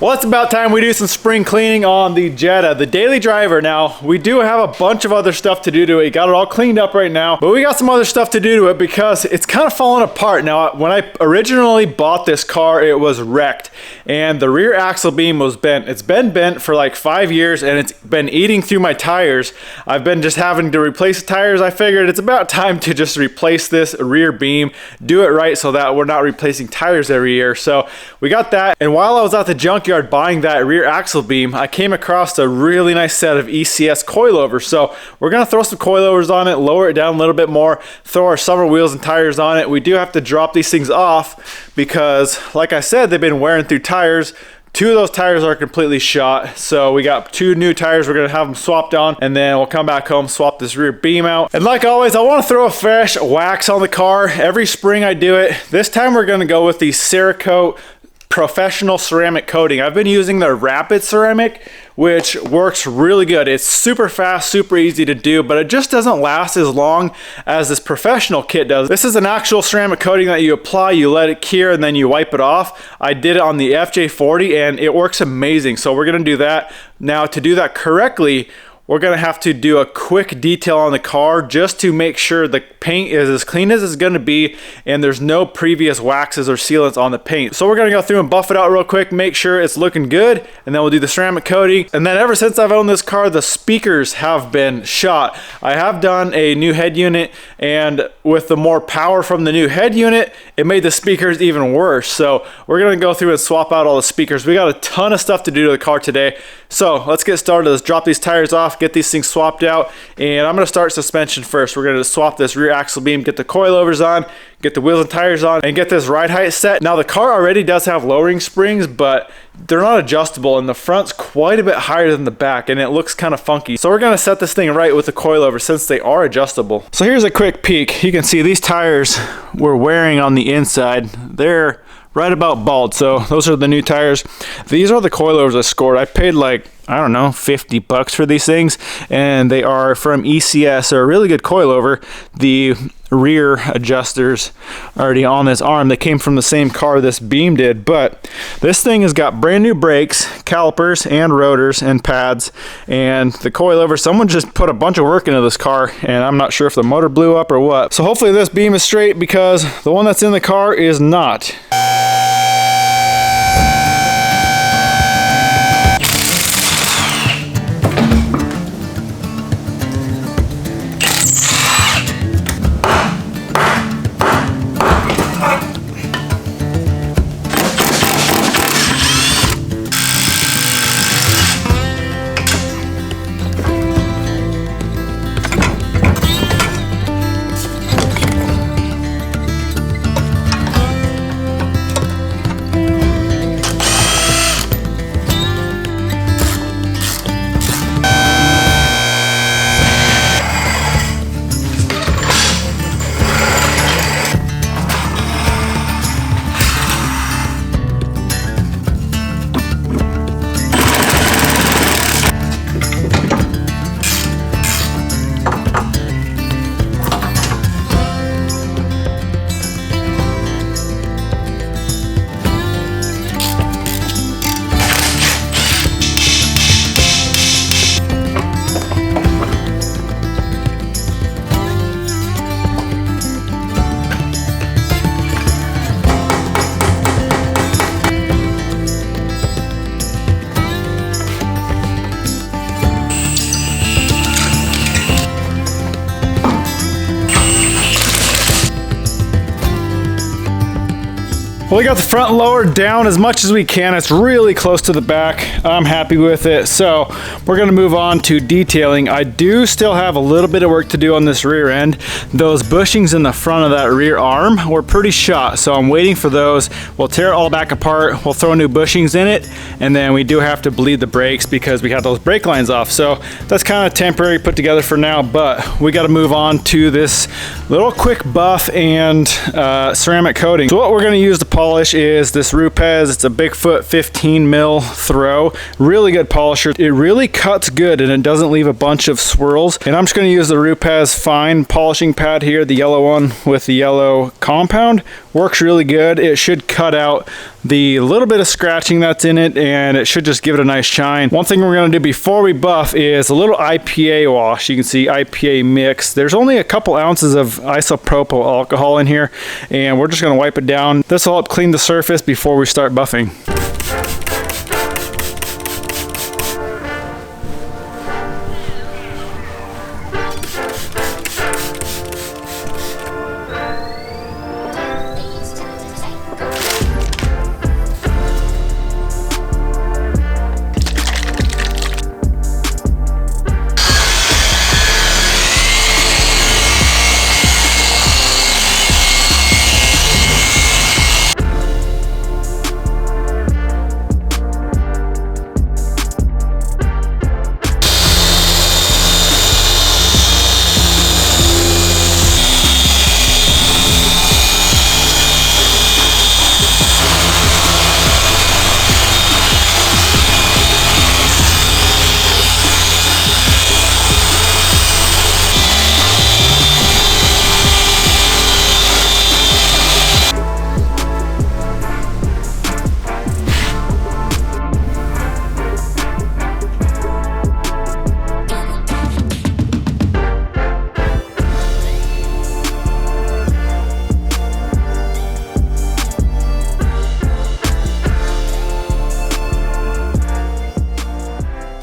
Well, it's about time we do some spring cleaning on the Jetta, the daily driver. Now, we do have a bunch of other stuff to do to it. Got it all cleaned up right now, but we got some other stuff to do to it because it's kind of falling apart. Now, when I originally bought this car, it was wrecked and the rear axle beam was bent. It's been bent for like 5 years and it's been eating through my tires. I've been just having to replace the tires. I figured it's about time to just replace this rear beam, do it right so that we're not replacing tires every year. So we got that. And while I was at the junkyard buying that rear axle beam, I came across a really nice set of ECS coilovers. So we're gonna throw some coilovers on it, lower it down a little bit more, throw our summer wheels and tires on it. We do have to drop these things off because, like I said, they've been wearing through tires. 2 of those tires are completely shot, so we got 2 new tires. We're gonna have them swapped on, and then we'll come back home, swap this rear beam out. And like always, I want to throw a fresh wax on the car. Every spring I do it. This time we're gonna go with the Cerakote professional ceramic coating. I've been using the Rapid ceramic, which works really good. It's super fast, super easy to do, but it just doesn't last as long as this professional kit does. This is an actual ceramic coating that you apply, you let it cure, and then you wipe it off. I did it on the FJ40 and it works amazing. So we're gonna do that. Now, to do that correctly, we're gonna have to do a quick detail on the car just to make sure the paint is as clean as it's gonna be and there's no previous waxes or sealants on the paint. So we're gonna go through and buff it out real quick, make sure it's looking good, and then we'll do the ceramic coating. And then ever since I've owned this car, the speakers have been shot. I have done a new head unit, and with the more power from the new head unit, it made the speakers even worse. So we're gonna go through and swap out all the speakers. We got a ton of stuff to do to the car today. So let's get started. Let's drop these tires off, get these things swapped out, and I'm gonna start suspension first. We're gonna swap this rear axle beam, get the coilovers on, get the wheels and tires on, and get this ride height set. Now the car already does have lowering springs, but they're not adjustable, and the front's quite a bit higher than the back, and it looks kind of funky. So we're gonna set this thing right with the coilovers since they are adjustable. So here's a quick peek. You can see these tires were wearing on the inside. They're right about bald, so those are the new tires. These are the coilovers I scored. I paid like, I don't know, 50 bucks for these things, and they are from ECS. They're a really good coilover. The rear adjusters already on this arm, they came from the same car this beam did, but this thing has got brand new brakes, calipers, and rotors and pads, and the coilover, someone just put a bunch of work into this car, and I'm not sure if the motor blew up or what. So hopefully this beam is straight because the one that's in the car is not. Well, we got the front lowered down as much as we can. It's really close to the back. I'm happy with it. So we're gonna move on to detailing. I do still have a little bit of work to do on this rear end. Those bushings in the front of that rear arm were pretty shot, so I'm waiting for those. We'll tear it all back apart. We'll throw new bushings in it, and then we do have to bleed the brakes because we had those brake lines off. So that's kind of temporary put together for now, but we gotta move on to this little quick buff and ceramic coating. So what we're gonna use to polish is this Rupes. It's a Bigfoot 15 mil throw. Really good polisher. It really cuts good and it doesn't leave a bunch of swirls. And I'm just going to use the Rupes fine polishing pad here, the yellow one with the yellow compound. Works really good. It should cut out the little bit of scratching that's in it, and it should just give it a nice shine. One thing we're gonna do before we buff is a little IPA wash. You can see IPA mix. There's only a couple ounces of isopropyl alcohol in here, and we're just gonna wipe it down. This will help clean the surface before we start buffing.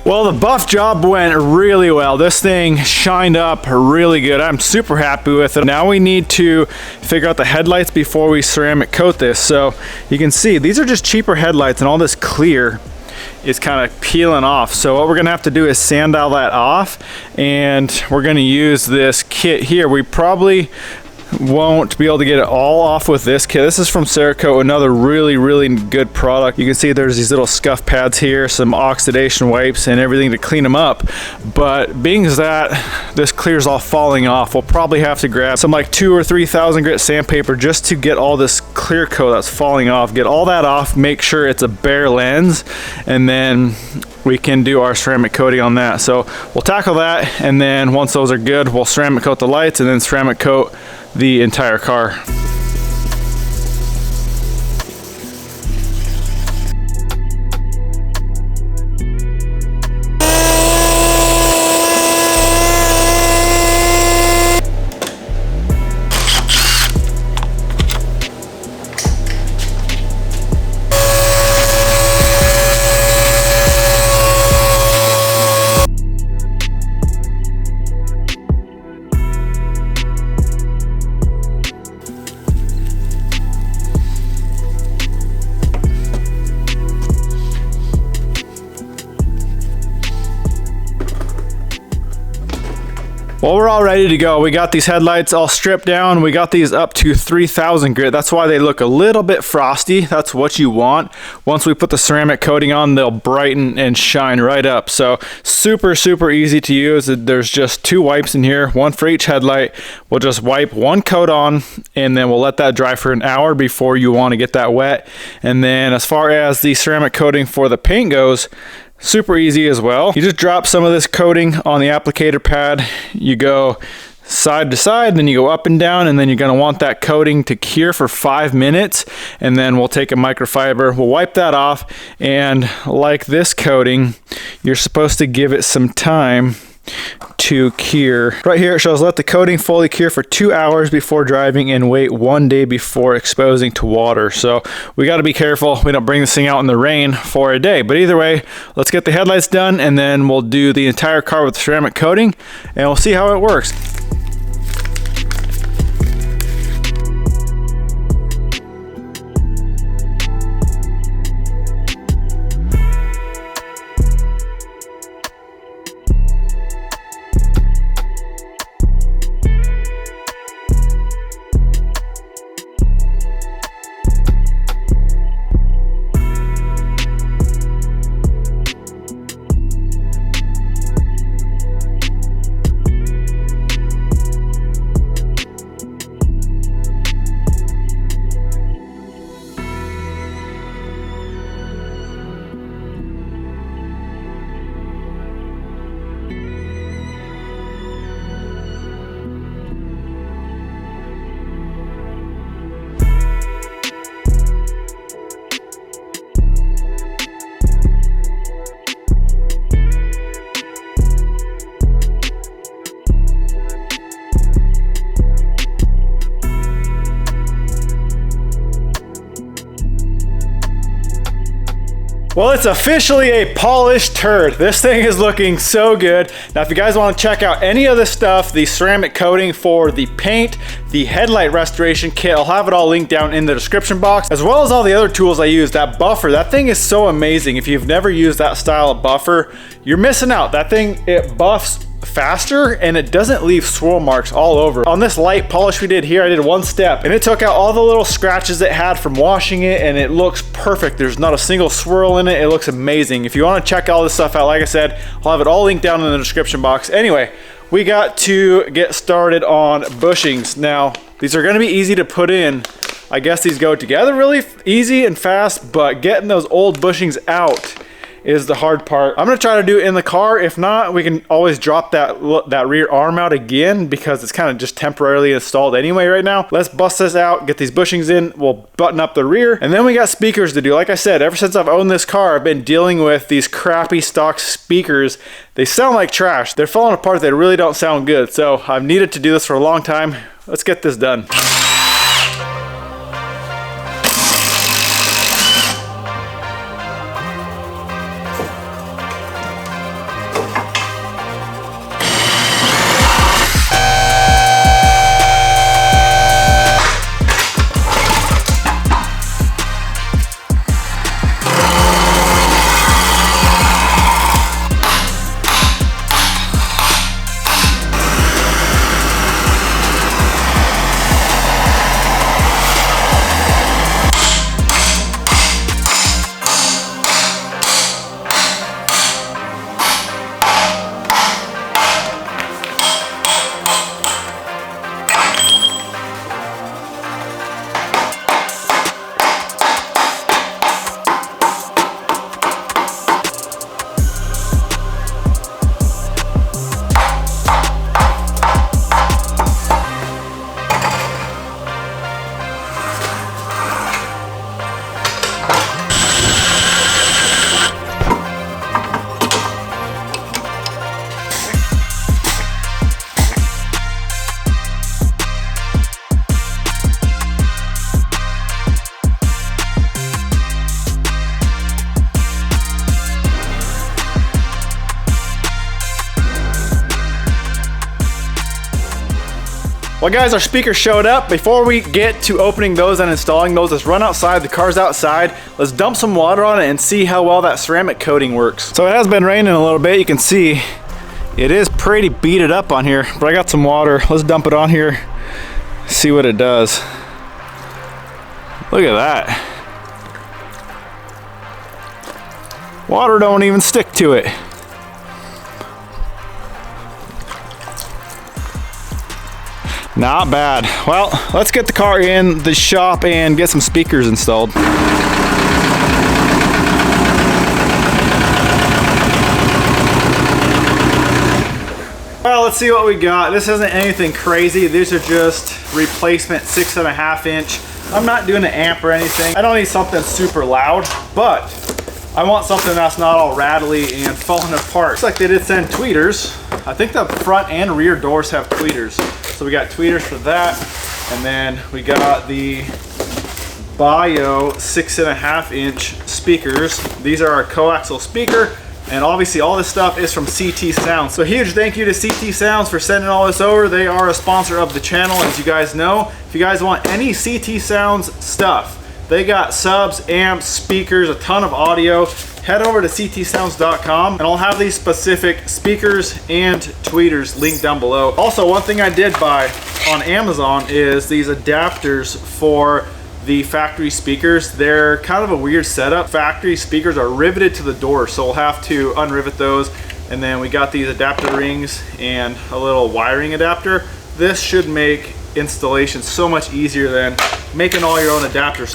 Well, the buff job went really well. This thing shined up really good. I'm super happy with it. Now we need to figure out the headlights before we ceramic coat this. So you can see these are just cheaper headlights, and all this clear is kind of peeling off. So what we're gonna have to do is sand all that off, and we're gonna use this kit here. We probably won't be able to get it all off with this kit. This is from Cerakote, another really good product. You can see there's these little scuff pads here, some oxidation wipes and everything to clean them up. But being as that this clear's all falling off, we'll probably have to grab some like 2,000 or 3,000 grit sandpaper just to get all this clear coat that's falling off, get all that off, make sure it's a bare lens, and then we can do our ceramic coating on that. So we'll tackle that, and then once those are good, we'll ceramic coat the lights and then ceramic coat the entire car. Well, we're all ready to go. We got these headlights all stripped down. We got these up to 3,000 grit. That's why they look a little bit frosty. That's what you want. Once we put the ceramic coating on, they'll brighten and shine right up. So super easy to use. There's just 2 wipes in here, one for each headlight. We'll just wipe 1 coat on, and then we'll let that dry for an hour before you want to get that wet. And then as far as the ceramic coating for the paint goes, super easy as well. You just drop some of this coating on the applicator pad. You go side to side, then you go up and down, and then you're going to want that coating to cure for 5 minutes, and then we'll take a microfiber, we'll wipe that off, and like this coating, you're supposed to give it some time to cure. Right here it shows let the coating fully cure for 2 hours before driving and wait 1 day before exposing to water. So we got to be careful we don't bring this thing out in the rain for a day. But either way, let's get the headlights done, and then we'll do the entire car with ceramic coating, and we'll see how it works. Well, it's officially a polished turd. This thing is looking so good. Now, if you guys want to check out any of this stuff, the ceramic coating for the paint, the headlight restoration kit, I'll have it all linked down in the description box, as well as all the other tools I use. That buffer, that thing is so amazing. If you've never used that style of buffer, you're missing out. That thing, it buffs faster and it doesn't leave swirl marks all over. On this light polish we did here, I did one step and it took out all the little scratches it had from washing it, and it looks perfect. There's not a single swirl in it. It looks amazing. If you want to check all this stuff out, like I said, I'll have it all linked down in the description box. Anyway, we got to get started on bushings. Now, these are going to be easy to put in. I guess these go together really easy and fast, but getting those old bushings out is the hard part. I'm gonna try to do it in the car. If not, we can always drop that rear arm out again because it's kind of just temporarily installed anyway right now. Let's bust this out, get these bushings in, we'll button up the rear, and then we got speakers to do. Like I said, ever since I've owned this car, I've been dealing with these crappy stock speakers. They sound like trash. They're falling apart. They really don't sound good. So I've needed to do this for a long time. Let's get this done. Well guys, our speakers showed up. Before we get to opening those and installing those, let's run outside. The car's outside. Let's dump some water on it and see how well that ceramic coating works. So it has been raining a little bit. You can see it is pretty beat up on here, but I got some water. Let's dump it on here, see what it does. Look at that. Water don't even stick to it. Not bad. Well, let's get the car in the shop and get some speakers installed. Well, let's see what we got. This isn't anything crazy. These are just replacement 6.5 inch. I'm not doing an amp or anything. I don't need something super loud, but I want something that's not all rattly and falling apart. Looks like they did send tweeters. I think the front and rear doors have tweeters. So we got tweeters for that. And then we got the Bio 6.5 inch speakers. These are our coaxial speaker. And obviously all this stuff is from CT Sounds. So huge thank you to CT Sounds for sending all this over. They are a sponsor of the channel, as you guys know. If you guys want any CT Sounds stuff, they got subs, amps, speakers, a ton of audio. Head over to ctsounds.com and I'll have these specific speakers and tweeters linked down below. Also, one thing I did buy on Amazon is these adapters for the factory speakers. They're kind of a weird setup. Factory speakers are riveted to the door, so we'll have to unrivet those. And then we got these adapter rings and a little wiring adapter. This should make installation so much easier than making all your own adapters.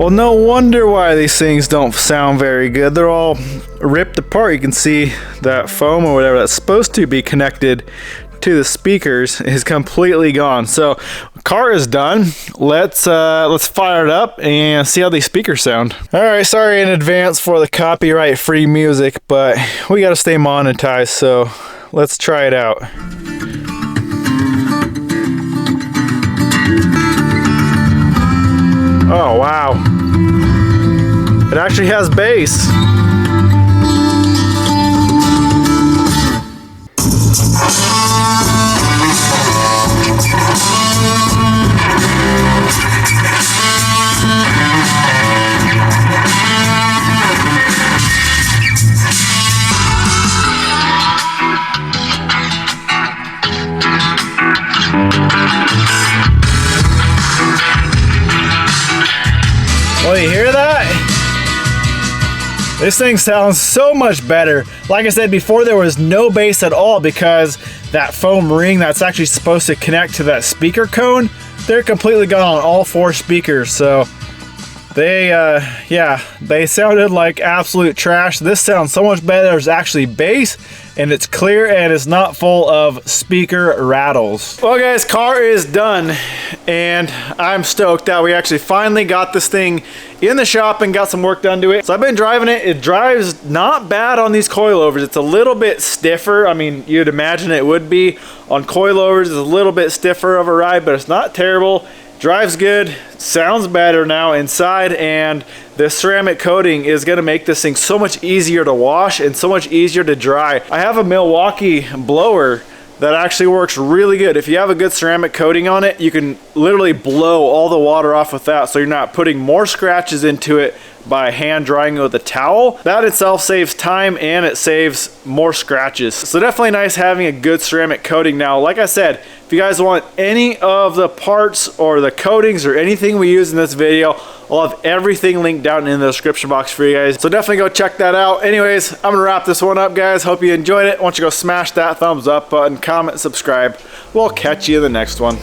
Well, no wonder why these things don't sound very good. They're all ripped apart. You can see that foam or whatever that's supposed to be connected to the speakers is completely gone. So car is done. Let's fire it up and see how these speakers sound. All right, sorry in advance for the copyright free music, but we got to stay monetized, so let's try it out. Oh wow, it actually has bass. Well, you hear that? This thing sounds so much better. Like I said before, there was no bass at all because that foam ring that's actually supposed to connect to that speaker cone, they're completely gone on all 4 speakers. So they, yeah, they sounded like absolute trash. This sounds so much better. There's actually bass and it's clear and it's not full of speaker rattles. Well guys, car is done and I'm stoked that we actually finally got this thing in the shop and got some work done to it. So I've been driving it. It drives not bad on these coilovers. It's a little bit stiffer. I mean, you'd imagine it would be on coilovers. It's a little bit stiffer of a ride, but it's not terrible. Drives good, sounds better now inside, and the ceramic coating is gonna make this thing so much easier to wash and so much easier to dry. I have a Milwaukee blower that actually works really good. If you have a good ceramic coating on it, you can literally blow all the water off with that, so you're not putting more scratches into it by hand drying it with a towel. That itself saves time and it saves more scratches. So definitely nice having a good ceramic coating. Now, like I said, if you guys want any of the parts or the coatings or anything we use in this video, I'll have everything linked down in the description box for you guys. So definitely go check that out. Anyways, I'm gonna wrap this one up, guys. Hope you enjoyed it. Why don't you go smash that thumbs up button, comment, subscribe. We'll catch you in the next one.